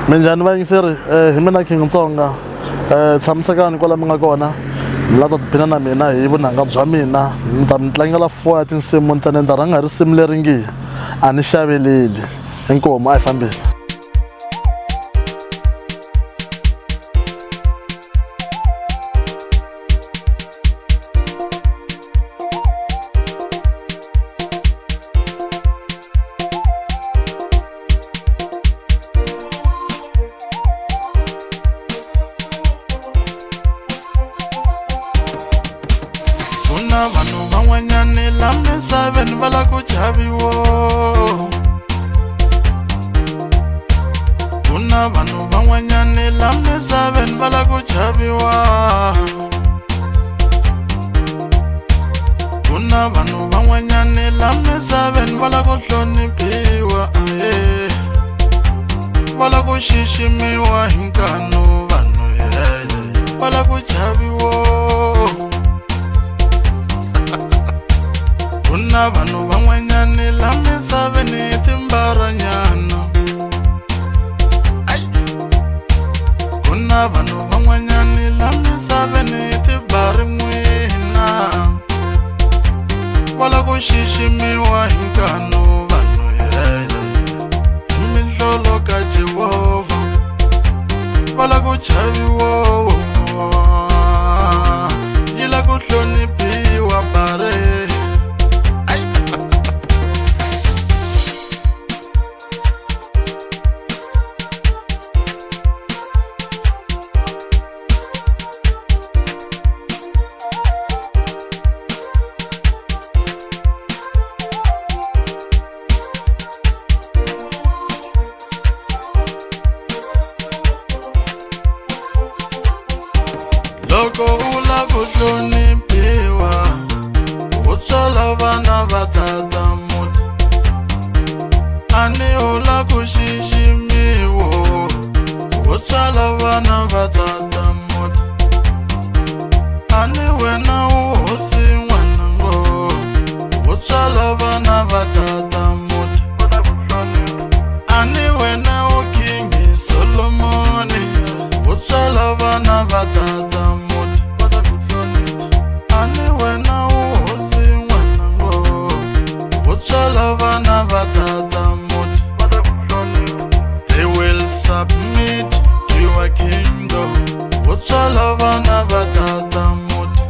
Minjhani vayingiseri hi mina King Ntsonga tshamisekani kwala mi nga kona mi lava ta tiphina na mina hi vunanga bya mina mi ta mi tlangela 4 ya tinsimu ni ta ni ta rhanga hi risimu leri ngi a ni xaveleli inkomu a hi fambeni. Vanhu van'wanyani la misaveni va la ku chaviwa. Kuna vanhu van'wanyani la misaveni va la ku chaviwa. Kuna vanhu van'wanyani la misaveni va la ku hloniphiwa. Va la ku xiximiwa hi nkanu vanhu va la ku chaviwa. Kuna vanhu van'wanyani la misaveni timbaranyana. Kuna vanhu van'wanyani la misaveni tibarin'wina. Va la ku xiximiwa hi nkanu vanhu hi mihlolo ka Jehovha. Va la ku chaviwa yi la ku hloniphiwa bare. Loko u la ku hloniphiwa u tswala vana va tata muti. Ani u la ku xiximiwa u tswala vana va tata muti. Ani wena u hosi n'wanango u tswala vana va tata muti. Ani wena u King Solomoni u tswala vana va tata muti. Ani wena u hosi n'wanango u tswala vana va tata muti. They will submit to your kingdom u tswala vana va tata muti.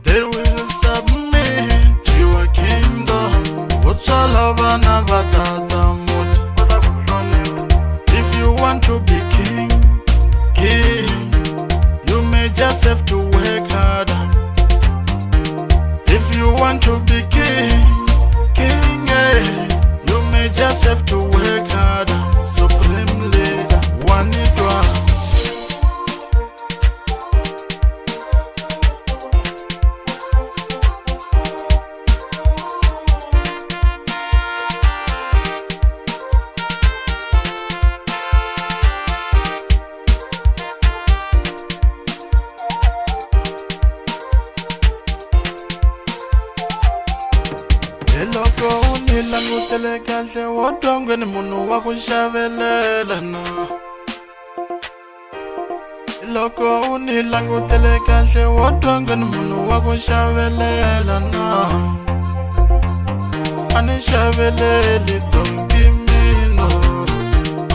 They will submit to your kingdom u tswala vana va tata muti. If you want to be king, you may just have to work hard. If you want to be king, you may just have to work hard. Supreme leader, Wanitwa. Loko u ni langutele kahle wo twa ni munhu wa ku xavelela na. Loko u ni langutele kahle wo twa ni munhu wa ku xavelela na. A ni xaveleli donki mino,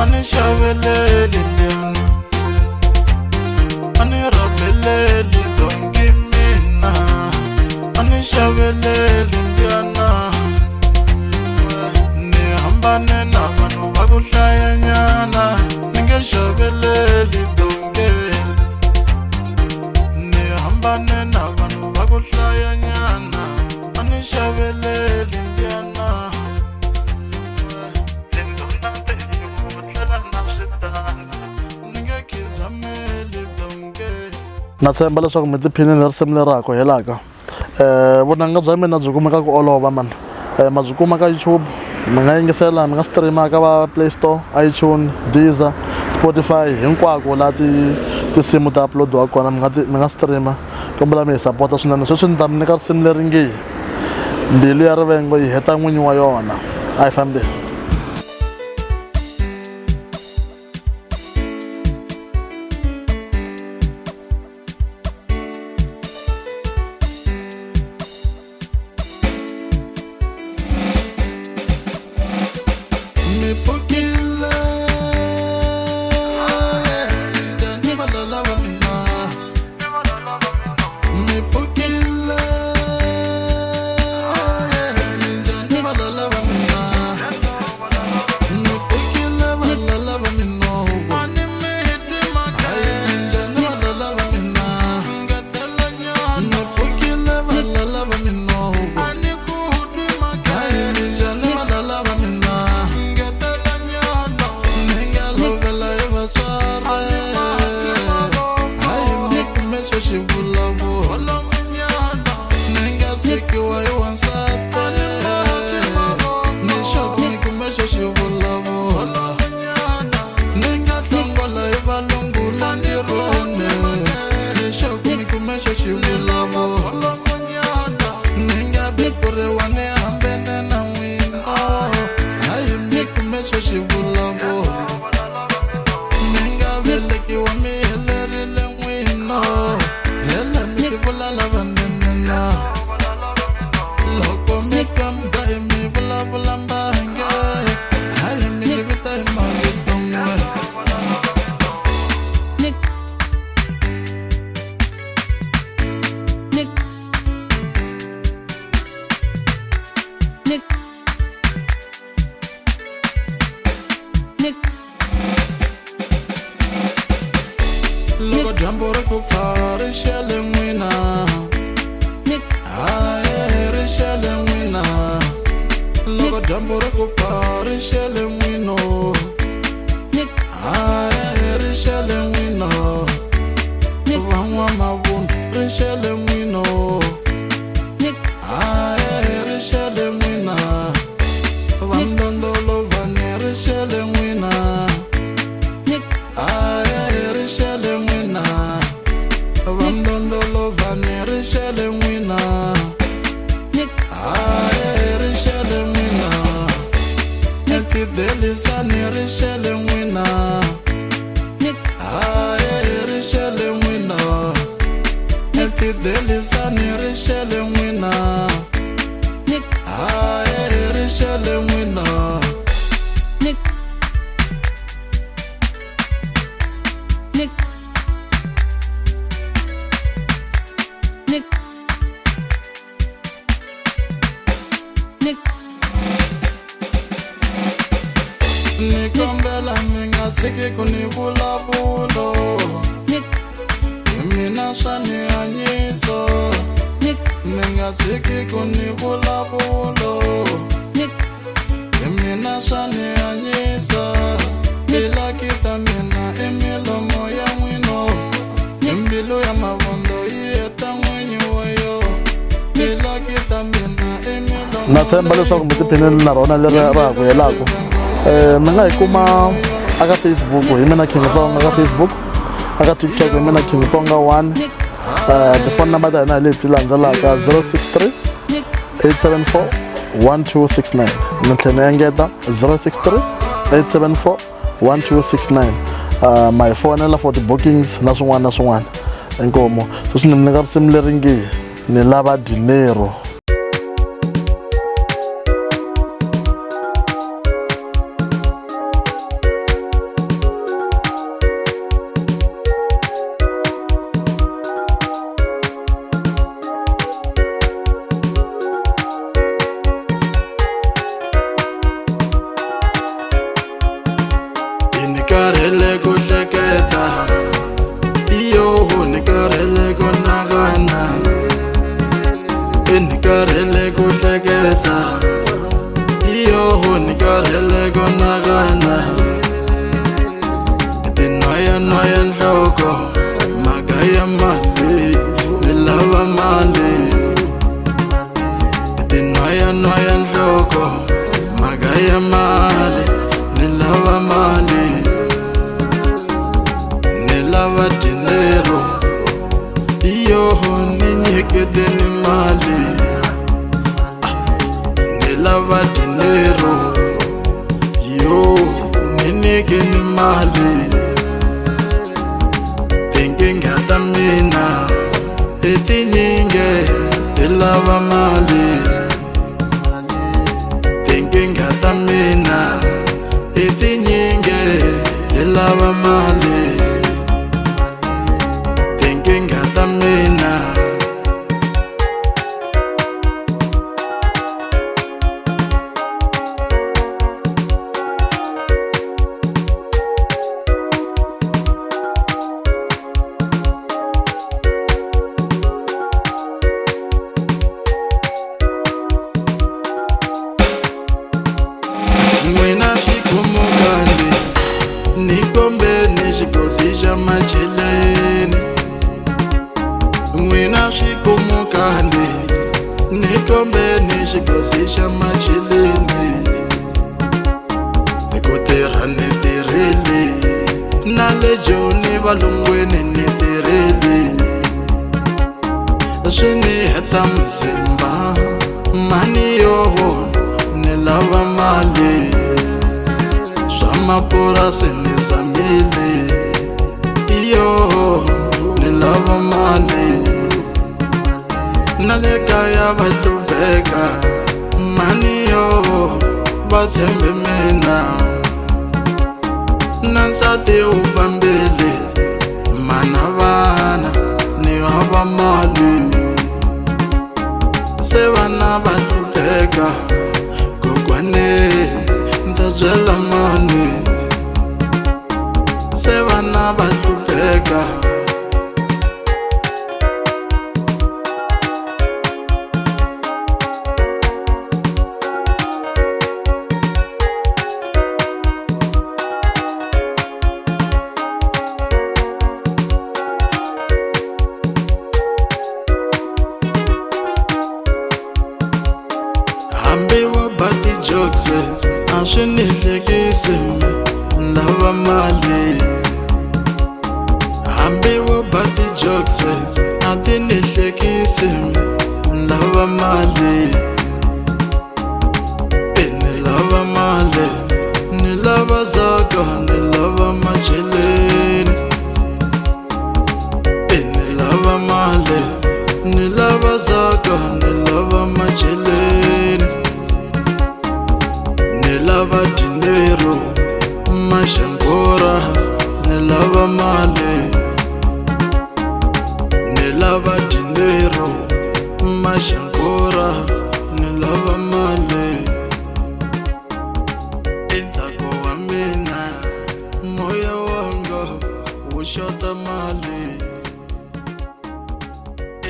a ni xaveleli ndyana. A ni rabeleli donki mina, a ni xaveleli ndyana. Ni hambane na vanhu va ku hlayanyana, ni nge xaveleli donke. Ni hambane na vanhu va ku hlayanyana, a ni xaveleli ndyana. Tindhuna tinyu tlela na switana, ni nge khizameli donke. Na tshemba leswaku mi tiphinile risimu leri ha ku helaka. Vunanga bya mina byi kumeka ku olova man. Ma byi kuma ka YouTube, mi nga yingisela mi nga streama ka va Play Store, iTunes, Deezer, Spotify hinkwako laha tinsimu ta uploadiwa kona mi nga streama. Kombela mi hi sapota swinene. Sweswi ni ta mi nyika risimu leri ngi mbilu ya rivengo yi heta n'winyi wa yona a hi fambeni. loko dyambu ri ku pfa ri xele n'wina ri xele n'wina loko dyambu ri ku pfa ri xele n'wino ri xele n'wino van'wamavun'wa ri xele n'wino ri xele n'wina vandondolovane ri xele n'wina ri xele n'wina vandondolovane ri xele n'wina ri xele n'wina etidelisani ri xele n'wina ri xele n'wina etidelisani ri xele n'wina ri xele n'wina nikombela mi nga siki ku ni vulavulo hi mina swa ni hanyiso mi nga siki ku ni vulavulo hi mina swa ni hanyisa milakita mina i milomo ya n'wino hi mbilu ya mavondo yi heta n'winyi wa yo milakita mina i milomo na tshemba leswaku mi tiphinile na rona leri ra ha ku helaka mi nga hi kuma aka Facebook hi mina King Tsonga ka Facebook, aka TikTok hi mina King Tsonga 1. Tifoni number ta hina hi leti landzelaka 063 874 1269. Ni tlhela ni engeta 063 874 1269. My phone for the bookings na swin'wana na swin'wana. Inkomo sweswi ni mi nyika risimu leri nge ni lava dinero. Nikarhele ku hleketa iyo nikarhele ku nagana nikarhele ku hleketa iyo nikarhele ku nagana tinwaya nhloko mhaka ya mali ni lava mali tinwaya nhloko mhaka ya mali ni lava mali lava dinero iyo ni nyiketeni mali ni lava dinero iyo ni nyikeni mali tinkinga ta mina etinyinge ti lava mali tinkinga ta mina etinyinge ti lava mali n'wina xikhumukani ni kombeni xigodi xa macheleni n'wina xikhumukani ni kombeni xigodi xa macheleni ku tirha ni tirheli na le joni valungwini ni tirheli swi ni heta mzimba mani yoho ni lava mali swa mapurasi ni zamile iyo ni lava mali na le kaya va hlupheka mani yoho va tshembe mina na nsati u fambile mana vana ni hava mali se vana va hlupheka kokwane nta byela mani se vana va hlupheka lava mali hambi wo bati jokes ati nihlekisi lava mali ni lava mali ni lava zaka ni lava macheleni ni lava mali ni lava zaka ni lava macheleni ni lava dinero mashangora ni lava mali ni lava dinero mashangora ni lava mali endzhaku wa mina moya wanga wu xota mali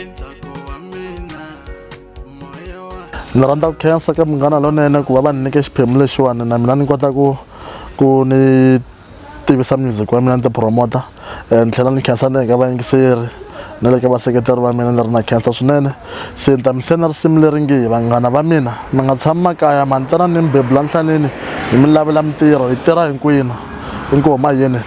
endzhaku wa mina moya wa ni rhandza ku khensa ka Munghana Lonene ku va va ni nyike xiphemu lexiwani na mina ni kota ku ni tivisa music wa mina ni ti promota ni tlhela ni khensa na le ka vayingiseri na le ka vaseketeri va mina ni ri na khensa swinene se ni ta mi sena risimu leri nge vanghana va mina mi nga tshami makaya mani tana ni mi bebula nhlanini hi mi lavela mintirho hi tirha hinkwenu inkomu mayeni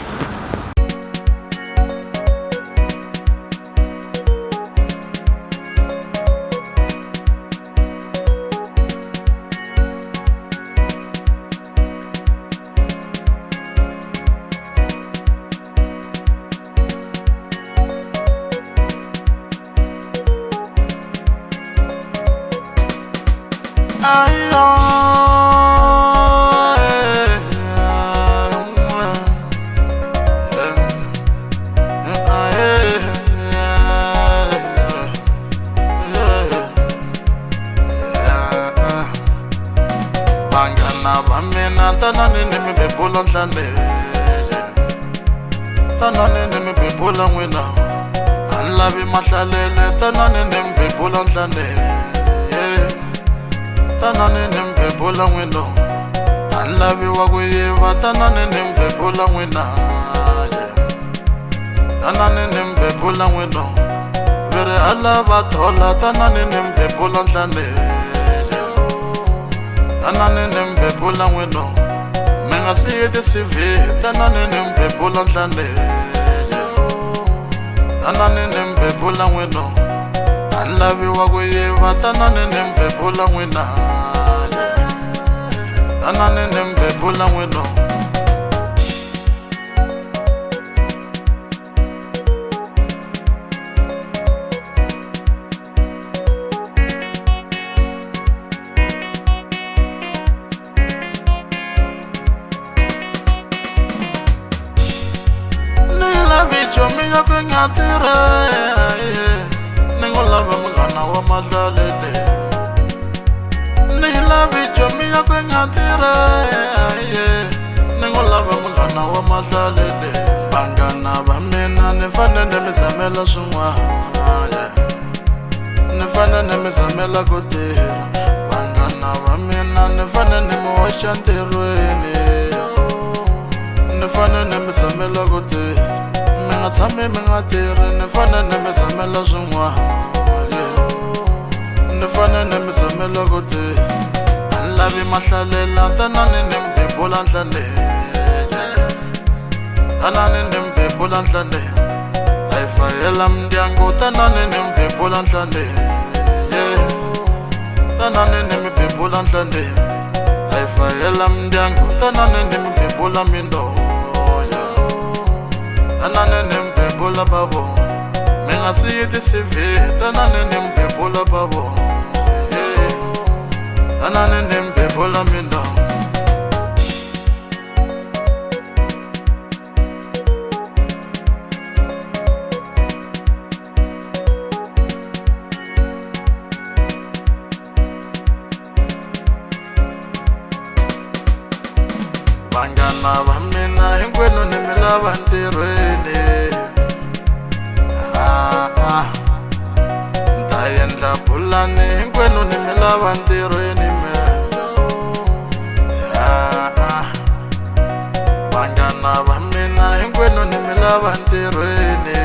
vanghana va mina tanani ni mi bebula nhlane tanani ni mi bebula n'wina a ni lavi mahlalele tanani ni mi bebula nhlane tanani ni mi bebula n'wina a ni lavi wa ku yiva tanani ni mi bebula n'wina tanani ni mi bebula n'wina veri a lava thola tanani ni mi bebula nhlane tanani ni mi bebula n'wina mi nga siyi ti-CV tanani ni mi bebula nhlane tanani ni mi bebula n'wina a ni lavi wa ku yiva tanani ni mi bebula n'wina tanani ni mi bebula n'wina Chomiya ku nga tirha ni ngo lava munghana wa mahlalele ni lavi chomiya ku nga tirha ni ngo lava munghana wa mahlalele vanghana va mina ni fanele mi zamela swin'wana ni fanele mi zamela ku tirha vanghana va mina ni fanele mi hoxa ntirhweni ni fanele mi zamela ku tirha mi nga tshami mi nga tirhi ni fanele mi zamela swin'wana ni fanele mi zamela ku tirha a ni lavi mahlalela tanani ni mi bebula nhlane tanani ni mi bebula nhlane a hi fayela mindyangu tanani ni mi bebula nhlane tanani ni mi bebula nhlane a hi fayela mindyangu tanani ni mi bebula mindyangu tanani ni mi bebula bavo mi nga siyi ti-CV tanani ni mi bebula bavo tanani ni mi bebula mindyangu vanghana va mina hinkwenu ni mi lava ntirhweni ni ta endla pulani hinkwenu ni mi lava ntirhweni vanghana va mina hinkwenu ni mi lava ntirhweni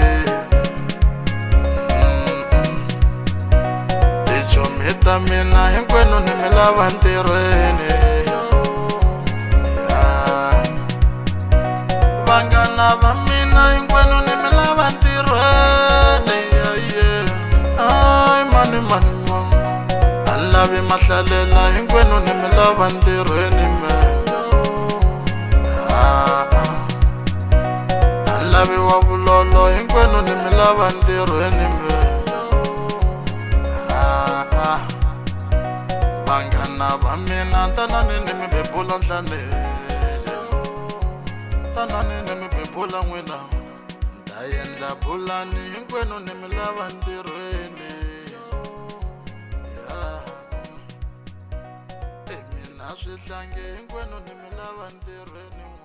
tichomi ta mina hinkwenu ni mi lava ntirhweni vanghana va mina hinkwenu ni mi lava ntirhweni ay mani a lavi mahlalela hinkwenu ni mi lava ntirhweni me a lavi wa vulolo hinkwenu ni mi lava ntirhweni me vanghana va mina tanani ni mi bebula nhlanele tanani ni mi bebula n'wina ta endla bulani hinkwenu ni mi lava ntirhweni mina swihlange hinkwenu ni mi lava ntirhweni.